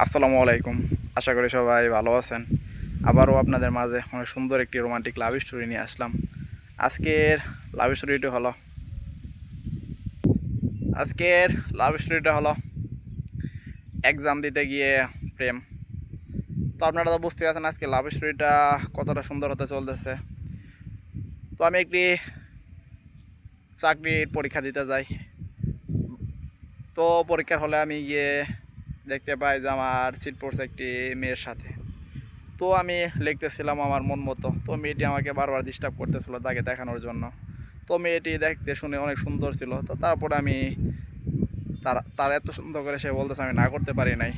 আসসালামু আলাইকুম। আশা করি সবাই ভালো আছেন। আবারও আপনাদের মাঝে অনেক সুন্দর একটি রোমান্টিক লাভ স্টোরি নিয়ে আসলাম। আজকের লাভ স্টোরিটি হলো আজকের লাভ স্টোরিটা হলো এক্সাম দিতে গিয়ে প্রেম। তো আপনারা তো বুঝতে পারছেন আজকে লাভ স্টোরিটা কতটা সুন্দর হতে চলতেছে। তো আমি একটি চাকরির পরীক্ষা দিতে যাই। তো পরীক্ষার হলে আমি গিয়ে দেখতে পাই যে আমার সিট পড়ছে একটি মেয়ের সাথে। তো আমি লিখতেছিলাম আমার মন মতো। তো মেয়েটি আমাকে বারবার ডিস্টার্ব করতেছিল তাকে দেখানোর জন্য। তো মেয়েটি দেখতে শুনে অনেক সুন্দর ছিল। তো তারপরে আমি তার তার এত সুন্দর করে সে বলতেছে আমি না করতে পারি নাই।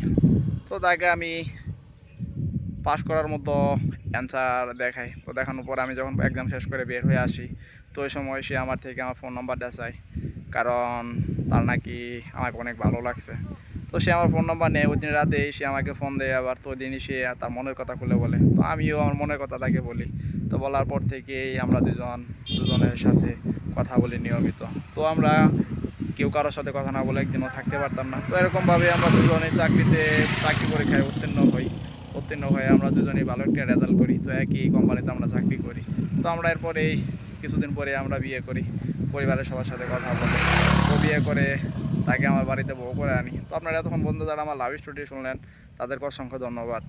তো তাকে আমি পাশ করার মতো অ্যান্সার দেখাই। তো দেখানোর পর আমি যখন এক্সাম শেষ করে বের হয়ে আসি, তো ওই সময় সে আমার থেকে আমার ফোন নাম্বারটা চায়, কারণ তার নাকি আমাকে অনেক ভালো লাগছে। তো সে আমার ফোন নাম্বার নেয়, ওই দিন রাতেই সে আমাকে ফোন দেয়। আবার তো ওই দিনই সে তার মনের কথা খুলে বলে। তো আমিও আমার মনের কথা তাকে বলি। তো বলার পর থেকেই আমরা দুজনের সাথে কথা বলি নিয়মিত। তো আমরা কেউ কারোর সাথে কথা না বলে একদিনও থাকতে পারতাম না। তো এরকমভাবে আমরা দুজনে চাকরি পরীক্ষায় উত্তীর্ণ হয়ে আমরা দুজনেই ভালো একটা রেজাল্ট করি। তো একই কোম্পানিতে আমরা চাকরি করি। তো আমরা এরপরেই কিছুদিন পরে আমরা বিয়ে করি। পরিবারের সবার সাথে কথা বলে ও বিয়ে করে তাকে আমার বাড়িতে বউ করে আনি। তো আপনারা এতক্ষণ বন্ধু যারা আমার লাভ স্টোরি শুনলেন, তাদেরকে অসংখ্য ধন্যবাদ।